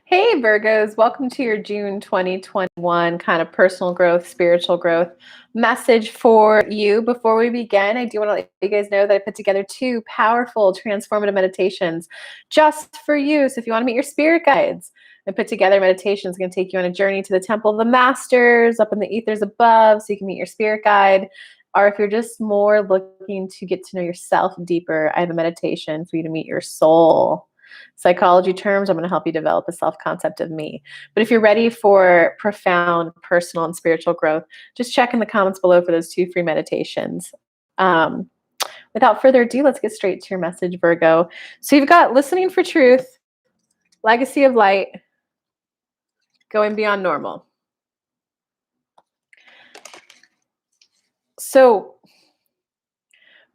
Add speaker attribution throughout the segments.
Speaker 1: Hey Virgos, welcome to your June 2021 kind of personal growth, spiritual growth message for you. Before we begin, I do want to let you guys know that I put together two powerful transformative meditations just for you. So if you want to meet your spirit guides, I put together meditations going to take you on a journey to the Temple of the Masters up in the ethers above so you can meet your spirit guide. Or if you're just more looking to get to know yourself deeper, I have a meditation for you to meet your soul. Psychology terms, I'm going to help you develop a self-concept of me. But if you're ready for profound personal and spiritual growth, just check in the comments below for those two free meditations. Um, Without further ado, let's get straight to your message, Virgo. So you've got listening for truth, legacy of light, going beyond normal. So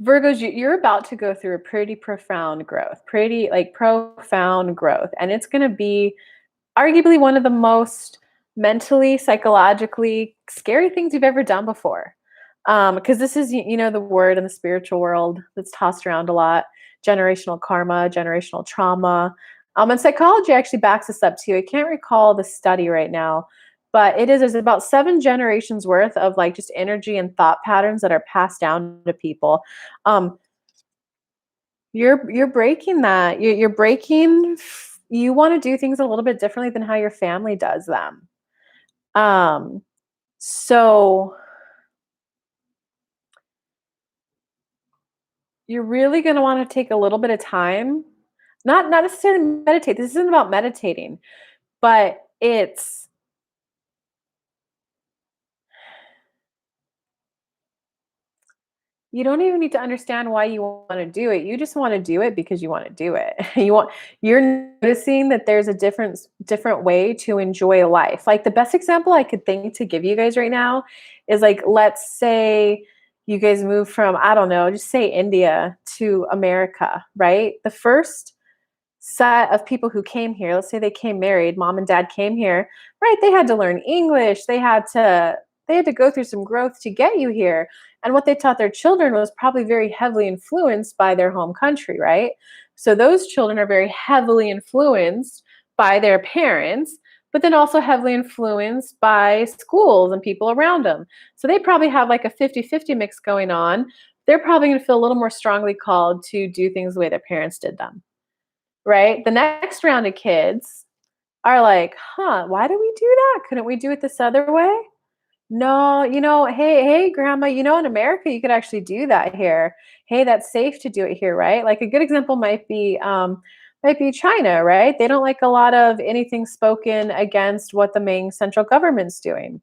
Speaker 1: Virgos, you're about to go through a pretty profound growth, profound growth. And it's going to be arguably one of the most mentally, psychologically scary things you've ever done before. Because this is, the word in the spiritual world that's tossed around a lot, generational karma, generational trauma. And psychology actually backs this up too. I can't recall the study right now, but there's about 7 generations worth of like just energy and thought patterns that are passed down to people. You're breaking that. You're breaking. You want to do things a little bit differently than how your family does them. So you're really going to want to take a little bit of time, not necessarily meditate. This isn't about meditating, but you don't even need to understand why you want to do it. You just want to do it because you want to do it. You're noticing that there's a different way to enjoy life. Like the best example I could think to give you guys right now is like, let's say you guys move from, I don't know, just say India to America, right? The first set of people who came here, let's say they came married, mom and dad came here, right? They had to learn English. They had to go through some growth to get you here. And what they taught their children was probably very heavily influenced by their home country, right? So those children are very heavily influenced by their parents, but then also heavily influenced by schools and people around them. So they probably have like a 50-50 mix going on. They're probably going to feel a little more strongly called to do things the way their parents did them, right? The next round of kids are like, why do we do that? Couldn't we do it this other way? No, hey, grandma, in America, you could actually do that here. Hey, that's safe to do it here, right? Like a good example might be China, right? They don't like a lot of anything spoken against what the main central government's doing.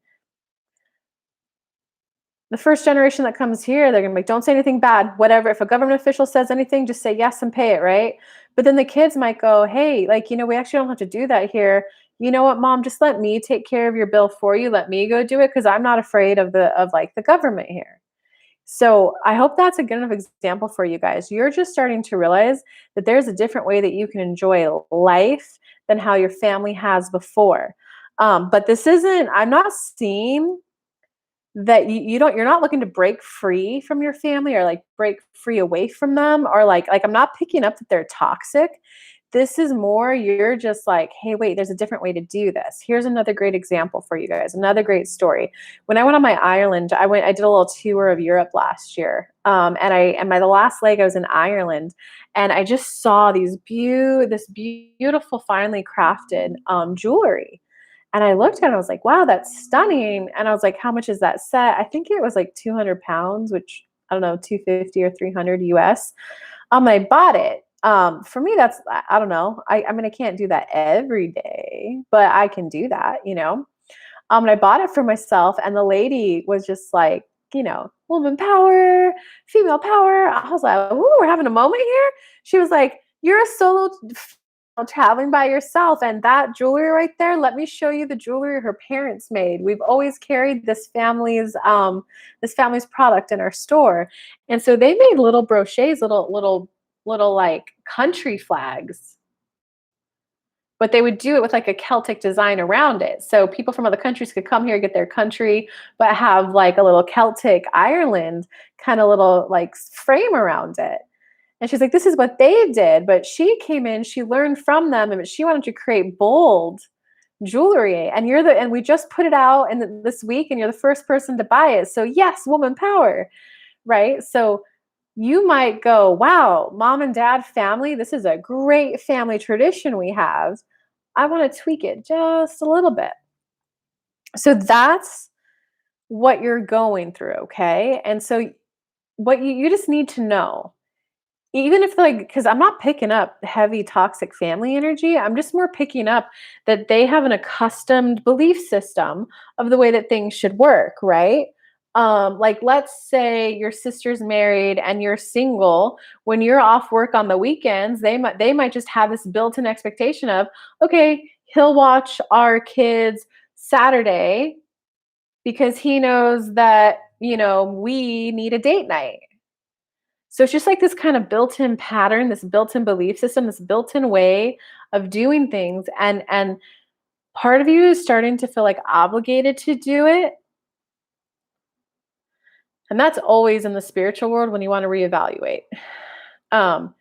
Speaker 1: The first generation that comes here, they're gonna be like, don't say anything bad, whatever. If a government official says anything, just say yes and pay it, right? But then the kids might go, hey, like, we actually don't have to do that here. You know what, mom, just let me take care of your bill for you. Let me go do it because I'm not afraid of the government here. So I hope that's a good enough example for you guys. You're just starting to realize that there's a different way that you can enjoy life than how your family has before. But I'm not seeing that you're not looking to break free from your family or like break free away from them, or like I'm not picking up that they're toxic. This is more, you're just like, hey, wait, there's a different way to do this. Here's another great example for you guys, another great story. When I went on my Ireland, I did a little tour of Europe last year. And by the last leg I was in Ireland, and I just saw this beautiful finely crafted jewelry. And I looked at it and I was like, wow, that's stunning. And I was like, how much is that set? I think it was like 200 pounds, which I don't know, 250 or 300 US. I bought it. For me, I don't know. I mean, I can't do that every day, but I can do that. And I bought it for myself, and the lady was just like, woman power, female power. I was like, ooh, we're having a moment here. She was like, you're a solo traveling by yourself, and that jewelry right there, let me show you the jewelry her parents made. We've always carried this family's product in our store. And so they made little brochets, little like country flags, but they would do it with like a Celtic design around it. So people from other countries could come here, get their country, but have like a little Celtic Ireland kind of little like frame around it. And she's like, this is what they did. But she came in, she learned from them, and she wanted to create bold jewelry. And and we just put it out in this week, and you're the first person to buy it. So yes, woman power, right? So you might go, wow, mom and dad family, this is a great family tradition we have. I want to tweak it just a little bit. So that's what you're going through, okay? And so what you just need to know, even if like, because I'm not picking up heavy toxic family energy, I'm just more picking up that they have an accustomed belief system of the way that things should work, right? Like let's say your sister's married and you're single. When you're off work on the weekends, they might just have this built-in expectation of, okay, he'll watch our kids Saturday because he knows that, we need a date night. So it's just like this kind of built-in pattern, this built-in belief system, this built-in way of doing things. And part of you is starting to feel like obligated to do it. And that's always in the spiritual world when you want to reevaluate. Um,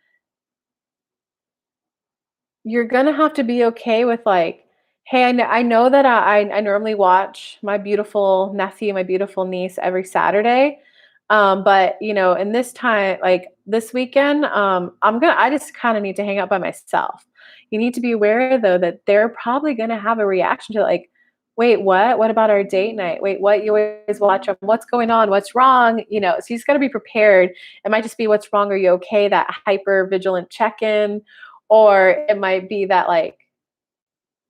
Speaker 1: you're gonna have to be okay with like, hey, I know that I normally watch my beautiful nephew, my beautiful niece every Saturday. But in this time, like this weekend, I just kind of need to hang out by myself. You need to be aware though that they're probably gonna have a reaction to like, wait, what? What about our date night? Wait, what? You always watch them. What's going on? What's wrong? So you just gotta be prepared. It might just be what's wrong, are you okay? That hyper vigilant check-in. Or it might be that like,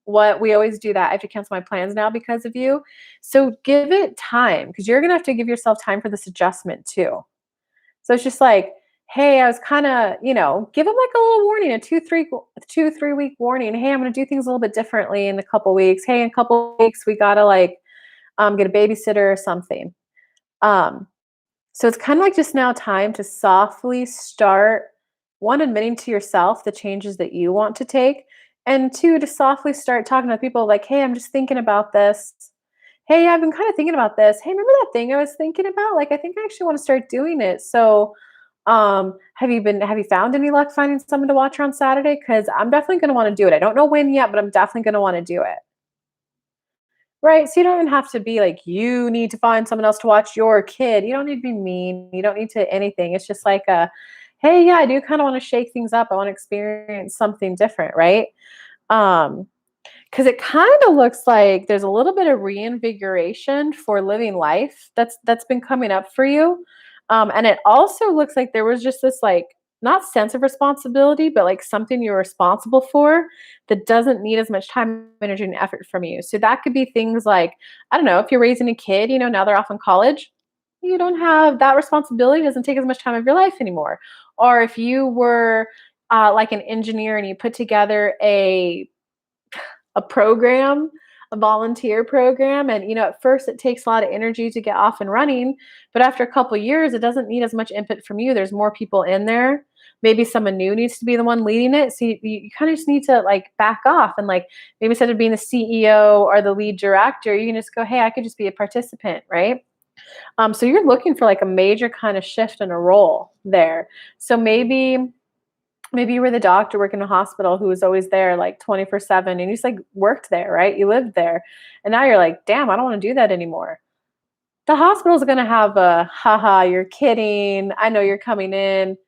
Speaker 1: what we always do that. I have to cancel my plans now because of you. So give it time because you're gonna have to give yourself time for this adjustment too. So it's just like, hey, I was kind of, give them like a little warning, a 2, 3 week warning. Hey, I'm gonna do things a little bit differently in a couple weeks. Hey, in a couple weeks, we gotta like get a babysitter or something. Um, so it's kind of like just now time to softly start, one, admitting to yourself the changes that you want to take, and two, to softly start talking to people like, hey, I'm just thinking about this. Hey, I've been kind of thinking about this. Hey, remember that thing I was thinking about? Like, I think I actually want to start doing it. So, have you found any luck finding someone to watch her on Saturday? Because I'm definitely going to want to do it. I don't know when yet, but I'm definitely going to want to do it. Right, so you don't even have to be like, "You need to find someone else to watch your kid." You don't need to be mean, you don't need to anything. It's just like a, "Hey, yeah, I do kinda wanna shake things up. I wanna experience something different," right? Um, because it kinda looks like there's a little bit of reinvigoration for living life that's been coming up for you. And it also looks like there was just this, like, not sense of responsibility, but, like, something you're responsible for that doesn't need as much time, energy, and effort from you. So that could be things like, I don't know, if you're raising a kid, now they're off in college, you don't have that responsibility, doesn't take as much time of your life anymore. Or if you were, like, an engineer and you put together a program, a volunteer program. And, at first it takes a lot of energy to get off and running, but after a couple years, it doesn't need as much input from you. There's more people in there. Maybe someone new needs to be the one leading it. So you kind of just need to like back off and like maybe instead of being the CEO or the lead director, you can just go, hey, I could just be a participant, right? So you're looking for like a major kind of shift in a role there. So maybe you were the doctor working in a hospital who was always there like 24/7 and you just like worked there, right? You lived there. And now you're like, damn, I don't want to do that anymore. The hospital's going to have a, haha, you're kidding. I know you're coming in.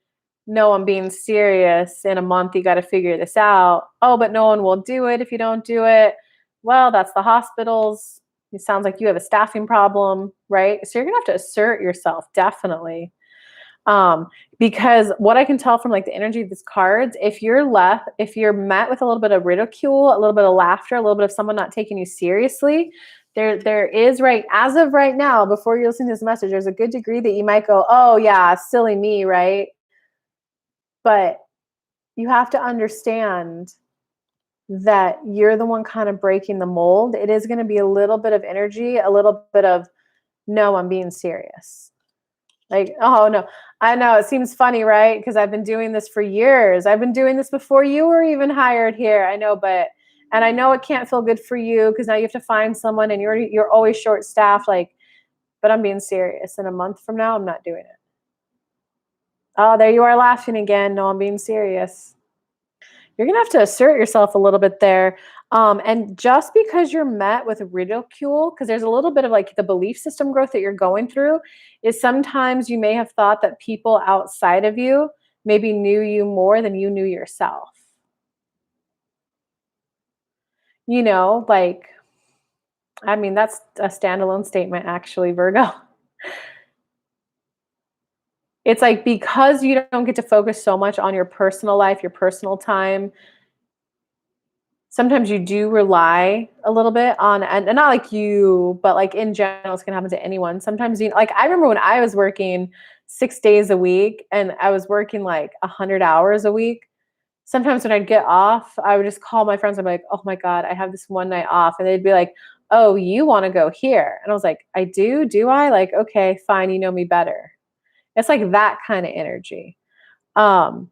Speaker 1: No, I'm being serious. In a month, you got to figure this out. Oh, but no one will do it if you don't do it. Well, that's the hospitals. It sounds like you have a staffing problem, right? So you're going to have to assert yourself, definitely. Um, because what I can tell from like the energy of these cards, if you're met with a little bit of ridicule, a little bit of laughter, a little bit of someone not taking you seriously, there is right as of right now, before you listen to this message, there's a good degree that you might go, oh yeah, silly me, right? But you have to understand that you're the one kind of breaking the mold. It is going to be a little bit of energy, a little bit of, no, I'm being serious. Like, oh no, I know it seems funny, right? Because I've been doing this for years. I've been doing this before you were even hired here. I know, and I know it can't feel good for you because now you have to find someone and you're always short staffed. Like, but I'm being serious. In a month from now, I'm not doing it. Oh, there you are laughing again. No, I'm being serious. You're gonna have to assert yourself a little bit there. And just because you're met with ridicule, because there's a little bit of like the belief system growth that you're going through, is sometimes you may have thought that people outside of you maybe knew you more than you knew yourself. Like, I mean, that's a standalone statement, actually, Virgo. It's like because you don't get to focus so much on your personal life, your personal time, sometimes you do rely a little bit on, and not like you, but like in general, it's gonna happen to anyone. Sometimes like I remember when I was working 6 days a week and I was working like 100 hours a week. Sometimes when I'd get off, I would just call my friends. I'm like, oh my God, I have this one night off. And they'd be like, oh, you want to go here? And I was like, I do. Do I? Like, okay, fine. You know me better. It's like that kind of energy. Um,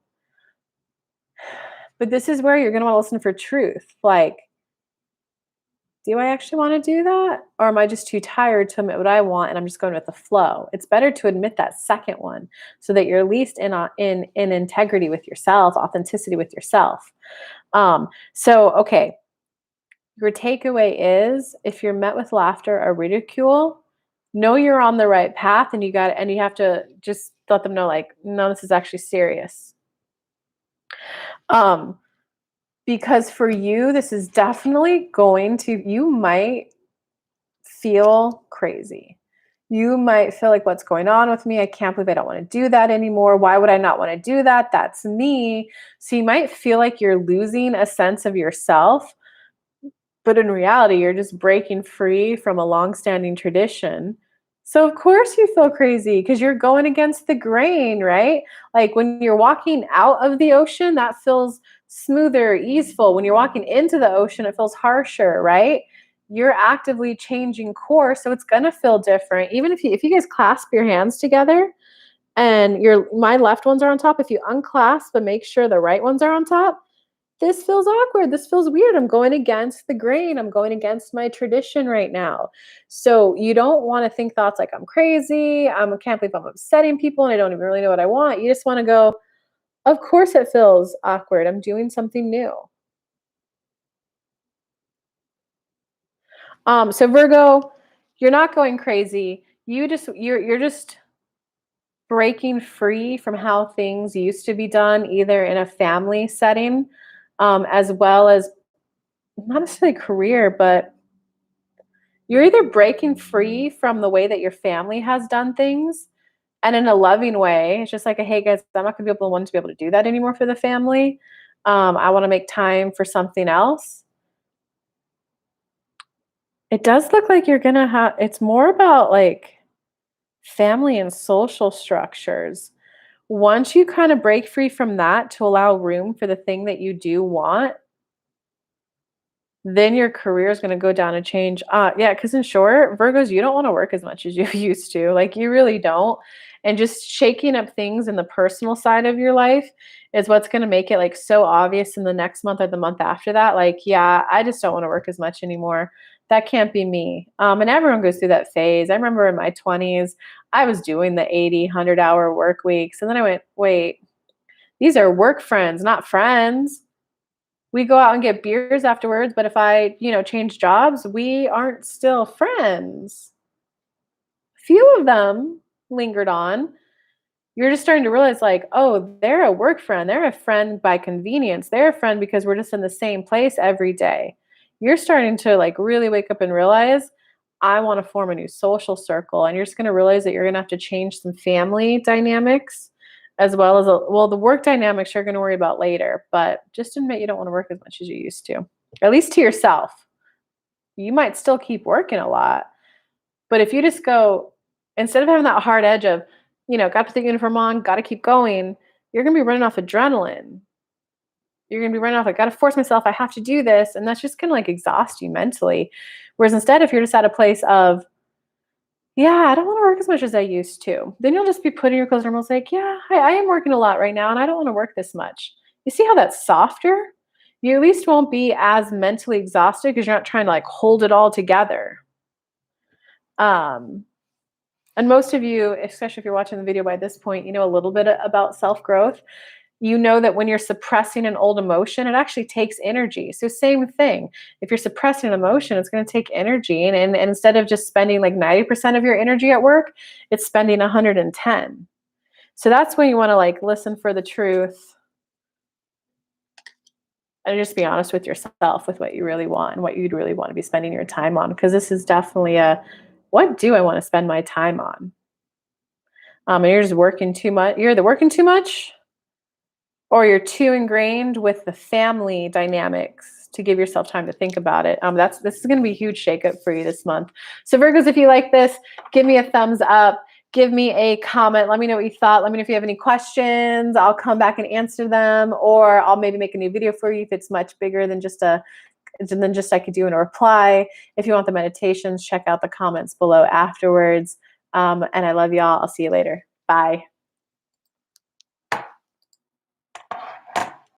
Speaker 1: but this is where you're going to want to listen for truth. Like, do I actually want to do that? Or am I just too tired to admit what I want and I'm just going with the flow? It's better to admit that second one so that you're at least in integrity with yourself, authenticity with yourself. So okay, your takeaway is if you're met with laughter or ridicule, know you're on the right path and you have to just let them know like, no, this is actually serious. Um, because for you, this is definitely you might feel crazy. You might feel like, what's going on with me? I can't believe I don't want to do that anymore. Why would I not want to do that? That's me. So you might feel like you're losing a sense of yourself. But in reality, you're just breaking free from a long-standing tradition. So of course you feel crazy because you're going against the grain, right? Like when you're walking out of the ocean, that feels smoother, easeful. When you're walking into the ocean, it feels harsher, right? You're actively changing course, so it's gonna feel different. Even if you guys clasp your hands together and my left ones are on top, if you unclasp but make sure the right ones are on top, this feels awkward. This feels weird. I'm going against the grain. I'm going against my tradition right now. So you don't want to think thoughts like I'm crazy. I can't believe I'm upsetting people and I don't even really know what I want. You just want to go, of course it feels awkward. I'm doing something new. So Virgo, you're not going crazy. You're just breaking free from how things used to be done, either in a family setting, as well as not necessarily career, but you're either breaking free from the way that your family has done things and in a loving way. It's just like, hey guys, I'm not gonna be able to be able to do that anymore for the family. I want to make time for something else. It does look like you're gonna have it's more about like family and social structures. Once you kind of break free from that to allow room for the thing that you do want, then your career is gonna go down and change. Yeah, because in short, Virgos, you don't wanna work as much as you used to, like, you really don't, and just shaking up things in the personal side of your life is what's gonna make it, like, so obvious in the next month or the month after that, like, "Yeah, I just don't wanna work as much anymore. That can't be me." And everyone goes through that phase. I remember in my 20s, I was doing the 80, 100-hour work weeks, and then I went, "Wait, these are work friends, not friends." We go out and get beers afterwards, but if I change jobs, we aren't still friends. Few of them lingered on. You're just starting to realize, like, oh, they're a work friend. They're a friend by convenience. They're a friend because we're just in the same place every day. You're starting to like really wake up and realize, I want to form a new social circle. And you're just going to realize that you're going to have to change some family dynamics as well as, well, the work dynamics you're going to worry about later. But just admit you don't want to work as much as you used to, at least to yourself. You might still keep working a lot, but if you just go, instead of having that hard edge of, got to put the uniform on, got to keep going, you're going to be running off adrenaline. You're going to be running off, I got to force myself, I have to do this. And that's just going to like exhaust you mentally. Whereas instead, if you're just at a place of, yeah, I don't want to work as much as I used to, then you'll just be putting your clothes on and like, yeah, I am working a lot right now and I don't want to work this much. You see how that's softer? You at least won't be as mentally exhausted because you're not trying to like hold it all together. Um, And most of you, especially if you're watching the video by this point, you know a little bit about self-growth. You know that when you're suppressing an old emotion, it actually takes energy. So same thing. If you're suppressing an emotion, it's going to take energy. And instead of just spending like 90% of your energy at work, it's spending 110. So that's when you want to like listen for the truth and just be honest with yourself with what you really want and what you'd really want to be spending your time on. Because this is definitely a, what do I want to spend my time on? And you're just working too much. You're either working too much or you're too ingrained with the family dynamics to give yourself time to think about it. This is going to be a huge shakeup for you this month. So Virgos, if you like this, give me a thumbs up. Give me a comment. Let me know what you thought. Let me know if you have any questions. I'll come back and answer them, or I'll maybe make a new video for you if it's much bigger than just I could do in a reply. If you want the meditations, check out the comments below afterwards. And I love y'all. I'll see you later. Bye.